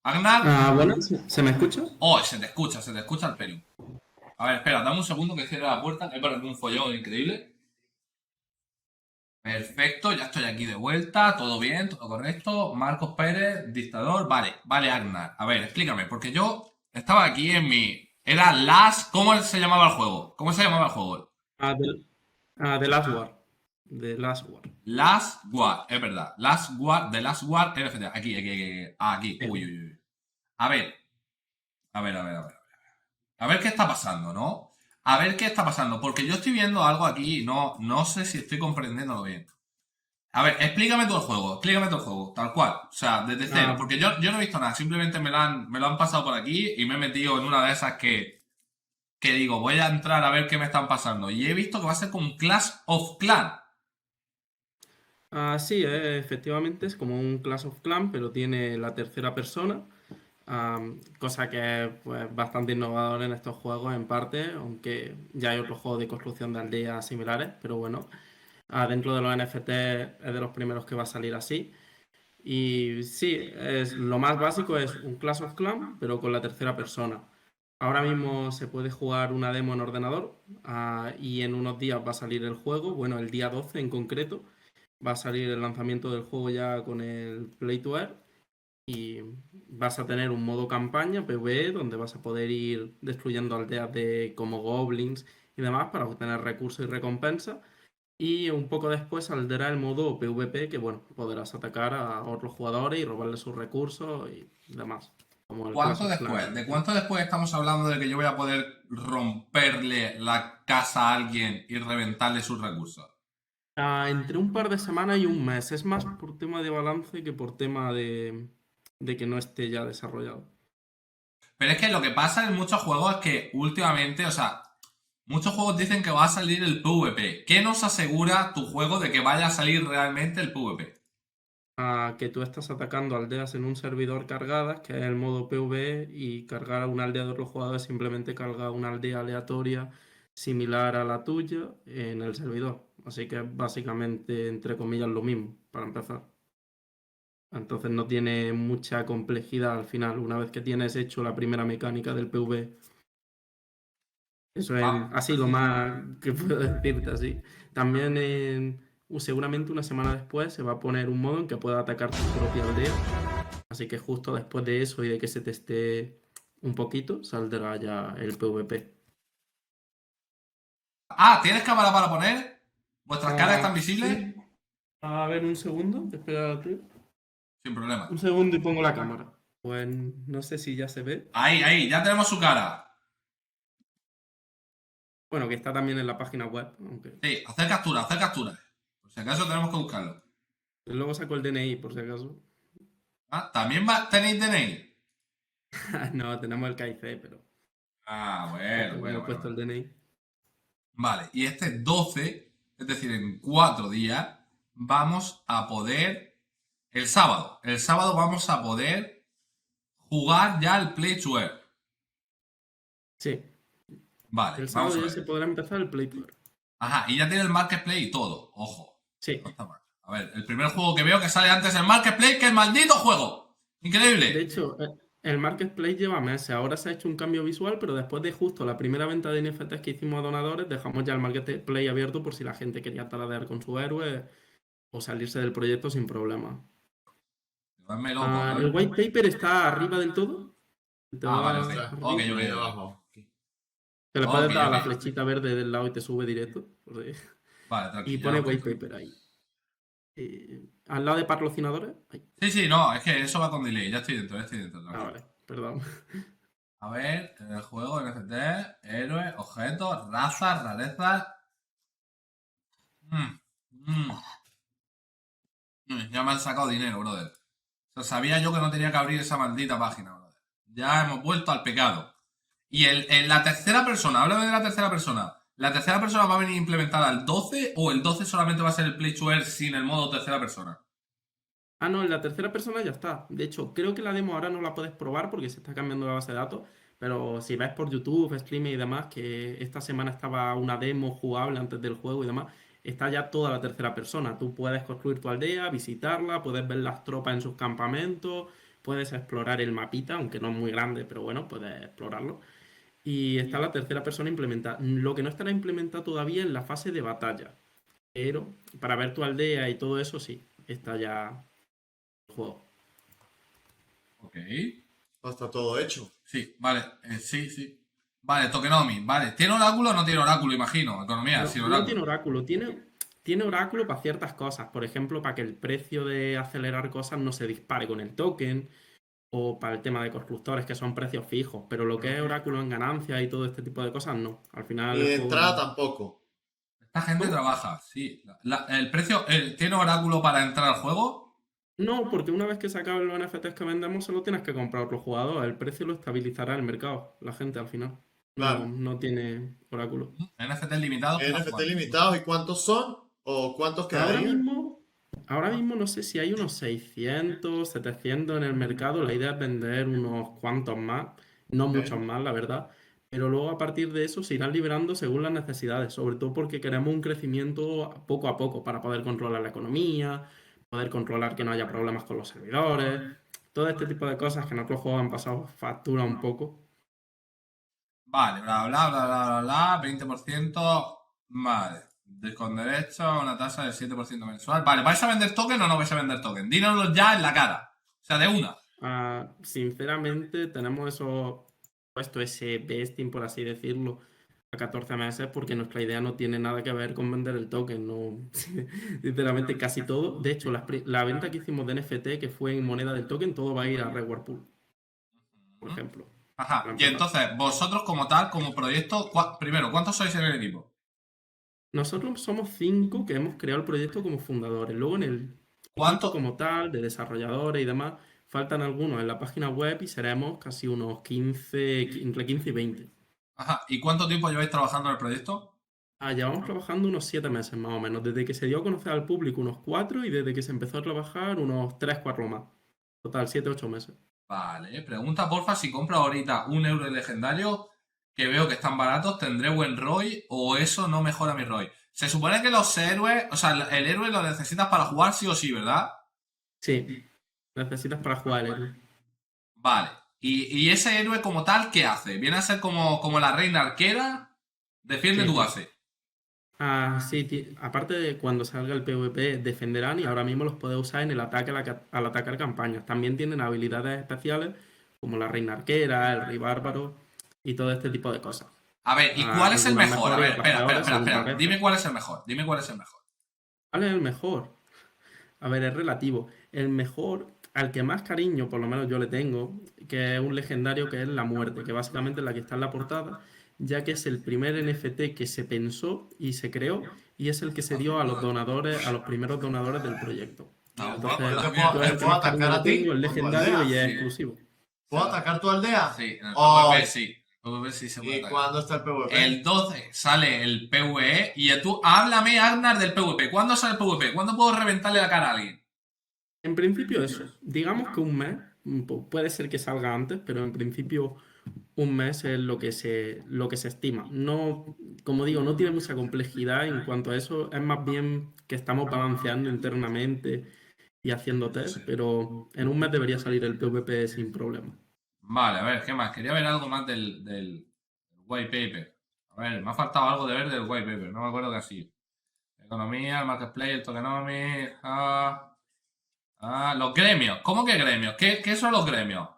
Agnar. Bueno, ¿se me escucha? Oh, se te escucha el pelo. A ver, espera, dame un segundo que cierre la puerta. He perdido un follón increíble. Perfecto, ya estoy aquí de vuelta. Todo bien, todo correcto. Marcos Pérez, dictador. Vale, vale, Agnar. A ver, explícame, porque yo estaba aquí en mi. Era Last. ¿Cómo se llamaba el juego? ¿Cómo se llamaba el juego? Ah, del, The Last War. The Last War. Last Guard, es verdad. Last Guard, The Last Guard NFT. Aquí. Sí. Uy, uy, uy. A ver, a ver. A ver qué está pasando, ¿no? A ver qué está pasando, porque yo estoy viendo algo aquí y no sé si estoy comprendiéndolo bien. A ver, explícame todo el juego, tal cual. O sea, desde cero, Ah, porque yo no he visto nada, simplemente me lo han pasado por aquí y me he metido en una de esas que digo, voy a entrar a ver qué me están pasando. Y he visto que va a ser con Clash of Clans. sí, efectivamente es como un Clash of Clans, pero tiene la tercera persona. Cosa que es pues, bastante innovador en estos juegos en parte, aunque ya hay otros juegos de construcción de aldeas similares, pero bueno, dentro de los NFT es de los primeros que va a salir así. Y sí, lo más básico es un Clash of Clans, pero con la tercera persona. Ahora mismo se puede jugar una demo en ordenador, y en unos días va a salir el juego, bueno, el día 12 en concreto, va a salir el lanzamiento del juego ya con el Play to Earn y vas a tener un modo campaña PvE donde vas a poder ir destruyendo aldeas de como goblins y demás para obtener recursos y recompensas. Y un poco después saldrá el modo PvP, que bueno, podrás atacar a otros jugadores y robarles sus recursos y demás, como el Clash ¿Cuánto of Clans. después? ¿De cuánto después estamos hablando de que yo voy a poder romperle la casa a alguien y reventarle sus recursos? Entre un par de semanas y un mes, es más por tema de balance que por tema de que no esté ya desarrollado. Pero es que lo que pasa en muchos juegos es que últimamente, o sea, muchos juegos dicen que va a salir el PvP. ¿Qué nos asegura tu juego de que vaya a salir realmente el PvP? Que tú estás atacando aldeas en un servidor cargadas, que es el modo PvE, y cargar a una aldea de otros jugadores simplemente carga una aldea aleatoria similar a la tuya en el servidor. Así que es básicamente, entre comillas, lo mismo, para empezar. Entonces no tiene mucha complejidad al final, una vez que tienes hecho la primera mecánica del PvE. Eso es Vale. así lo más que puedo decirte así. También seguramente una semana después se va a poner un modo en que pueda atacar tu propia aldea. Así que justo después de eso y de que se teste un poquito, saldrá ya el PvP. Ah, ¿tienes cámara para poner? ¿Vuestras caras están visibles? Sí. A ver, un segundo, espérate. Sin problema. Un segundo y pongo la cámara. Pues no sé si ya se ve. Ahí, ya tenemos su cara. Bueno, que está también en la página web, aunque Sí, hacer captura, hacer captura. Por si acaso tenemos que buscarlo. luego saco el DNI por si acaso. Ah, ¿también tenéis DNI? No, tenemos el KIC, pero Ah, ya bueno, bueno, tengo bueno, puesto el bueno. DNI. Vale, y este 12, es decir, en 4 días, vamos a poder. El sábado vamos a poder jugar ya el Play to Earn. Sí, Vale, el vamos sábado a ya ver. se podrá empezar el Play Tour. Ajá, y ya tiene el Marketplace y todo. Ojo, Sí, no está mal. A ver, el primer juego que veo que sale antes el Marketplace que el maldito juego. de Increíble. hecho, el Marketplace lleva meses. Ahora se ha hecho un cambio visual, pero después de justo la primera venta de NFTs que hicimos a donadores, dejamos ya el Marketplace abierto por si la gente quería taladear con su héroe o salirse del proyecto sin problema. Hazme loco, El ¿no? white paper está arriba del todo. Te Ah, vale, va ok. Ostras, Ok, arriba. ok, por ahí ok. abajo. Te le Ok, puedes dar a ok. la flechita verde del lado y te sube directo. Vale, Y tranqui, ya pone lo white tengo. paper ahí. Al lado de patrocinadores. Ahí. Sí, sí, no, es que eso va con delay. Ya estoy dentro, tranquilo. Vale, perdón. A ver, en el juego, NFT, héroe, objetos, razas, rarezas. Mm, mm, ya me han sacado dinero, brother. O sea, sabía yo que no tenía que abrir esa maldita página, brother. Ya hemos vuelto al pecado. Y la tercera persona, háblame de la tercera persona. ¿La tercera persona va a venir implementada el 12 o el 12 solamente va a ser el Play to Earn sin el modo tercera persona? No, en la tercera persona ya está. De hecho, creo que la demo ahora no la puedes probar porque se está cambiando la base de datos. Pero si ves por YouTube, streaming y demás, que esta semana estaba una demo jugable antes del juego y demás, está ya toda la tercera persona. Tú puedes construir tu aldea, visitarla, puedes ver las tropas en sus campamentos, puedes explorar el mapita, aunque no es muy grande, pero bueno, puedes explorarlo. Y está la tercera persona implementada. Lo que no estará implementado todavía es la fase de batalla. Pero para ver tu aldea y todo eso, sí, está ya el juego. Ok. Está todo hecho. Sí, vale. Sí, sí. Vale, Tokenomic, vale. ¿Tiene oráculo o no tiene oráculo, imagino? Economía, sin No tiene oráculo. oráculo, tiene oráculo para ciertas cosas. Por ejemplo, para que el precio de acelerar cosas no se dispare con el token. O para el tema de constructores, que son precios fijos. Pero lo que es oráculo en ganancias y todo este tipo de cosas, no. Al final Ni el de juego entrada no. tampoco. Esta gente ¿Cómo? trabaja, sí. El precio, ¿tiene oráculo para entrar al juego? No, porque una vez que se acaben los NFTs que vendemos, solo tienes que comprar otro jugador. El precio lo estabilizará el mercado, la gente al final. No, Claro. no tiene oráculo. NFTs limitados para NFT jugar. limitados, ¿y cuántos son? ¿O cuántos Ahora quedarían? mismo, ahora mismo no sé si hay unos 600, 700 en el mercado. La idea es vender unos cuantos más, no muchos Ok. más, la verdad. Pero luego a partir de eso se irán liberando según las necesidades, sobre todo porque queremos un crecimiento poco a poco para poder controlar la economía, poder controlar que no haya problemas con los servidores, todo este tipo de cosas que en otros juegos han pasado factura un poco. Vale, bla, bla, bla, bla, bla, bla, 20%. Vale. Con derecho a una tasa del 7% mensual. Vale, ¿vais a vender token o no vais a vender token? Dínoslo ya en la cara. O sea, de una. Sinceramente, tenemos eso, puesto ese vesting, por así decirlo, a 14 meses, porque nuestra idea no tiene nada que ver con vender el token. No, sinceramente, casi todo. De hecho, la venta que hicimos de NFT, que fue en moneda del token, todo va a ir a Reward Pool, por ejemplo, para Ajá. Y empezar. entonces, vosotros como tal, como proyecto, primero, ¿cuántos sois en el equipo? Nosotros somos 5 que hemos creado el proyecto como fundadores. Luego en el equipo ¿Cuánto? como tal, de desarrolladores y demás, faltan algunos en la página web y seremos casi unos 15, entre 15 y 20. Ajá. ¿Y cuánto tiempo lleváis trabajando en el proyecto? Llevamos trabajando unos 7 meses más o menos, desde que se dio a conocer al público unos 4 y desde que se empezó a trabajar unos 3 4 más. Total, 7 8 meses. Vale. Pregunta, porfa, si compro ahorita un euro de legendario, que veo que están baratos, ¿tendré buen ROI o eso no mejora mi ROI? Se supone que los héroes, o sea, el héroe lo necesitas para jugar sí o sí, ¿verdad? Sí, necesitas para jugar el héroe. Vale. ¿Y ese héroe como tal, qué hace? ¿Viene a ser como la reina arquera? Defiende tu Sí. base. Sí, aparte de cuando salga el PvP, defenderán y ahora mismo los puedes usar en el ataque al atacar campañas. También tienen habilidades especiales como la reina arquera, el rey bárbaro y todo este tipo de cosas. A ver, ¿y cuál es el Algunas mejor? A mejores y ver, otras espera, espera, peores espera, según espera. parece. Dime cuál es el mejor. Dime cuál es el mejor. ¿Cuál es el mejor? A ver, es relativo. El mejor, al que más cariño, por lo menos yo le tengo, que es un legendario que es la muerte, que básicamente es la que está en la portada, ya que es el primer NFT que se pensó y se creó y es el que se dio a los donadores, a los primeros donadores del proyecto. No, bueno, pues Entonces, yo es Te el que puedo más cariño atacar le a tengo, ti el o tu legendario aldea. y es sí. exclusivo. ¿Puedo atacar tu aldea? Sí, en el O- PvP sí. PvP sí se puede ¿Y atacar. cuándo está el PvP? El 12 sale el PvE y tú háblame, Agnar, del PvP. ¿Cuándo sale el PvP? ¿Cuándo puedo reventarle la cara a alguien? En principio eso, digamos que un mes, puede ser que salga antes, pero en principio un mes es lo que se estima. No, como digo, no tiene mucha complejidad en cuanto a eso, es más bien que estamos balanceando internamente y haciendo test, pero en un mes debería salir el PvP sin problema. Vale, a ver, ¿qué más? Quería ver algo más del white paper. A ver, me ha faltado algo de ver del white paper, no me acuerdo qué ha sido. Economía, el marketplace, el tokenomics, los gremios. ¿Cómo que gremios? ¿Qué son los gremios?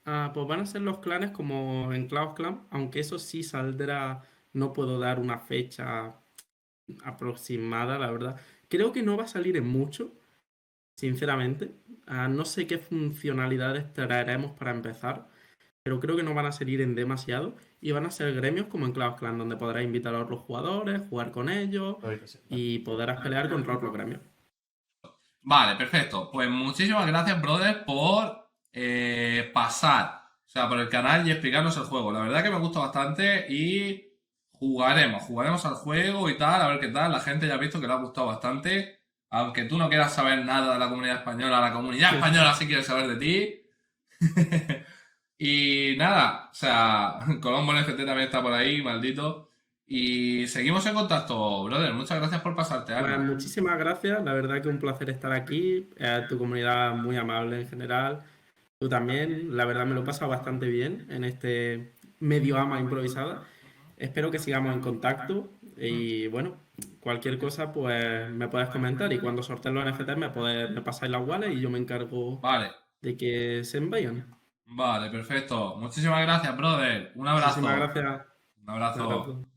Pues van a ser los clanes como en Cloud Clan, aunque eso sí saldrá, no puedo dar una fecha aproximada, la verdad. Creo que no va a salir en mucho, sinceramente. No sé qué funcionalidades traeremos para empezar, pero creo que no van a salir en demasiado y van a ser gremios como en Clash Clan, donde podrás invitar a otros jugadores, jugar con ellos y podrás pelear contra otros gremios. Vale, perfecto. Pues muchísimas gracias, brother, por pasar, o sea, por el canal y explicarnos el juego. La verdad que me gusta bastante y jugaremos al juego y tal, a ver qué tal. La gente ya ha visto que le ha gustado bastante. Aunque tú no quieras saber nada de la comunidad española sí quiere saber de ti. Y nada, o sea, Colombo NFT también está por ahí, maldito. Y seguimos en contacto, brother. Muchas gracias por pasarte, Pues Arna. muchísimas gracias, la verdad que un placer estar aquí, tu comunidad muy amable en general Tú también, la verdad me lo he pasado bastante bien en este medio ama improvisada. Espero que sigamos en contacto y bueno, cualquier cosa pues me puedes comentar y cuando sortees los NFT me pasáis las wallets y yo me encargo Vale, de que se envíen. vale, perfecto. Muchísimas gracias, brother. Un Muchísimas abrazo. gracias. Un Un abrazo. abrazo.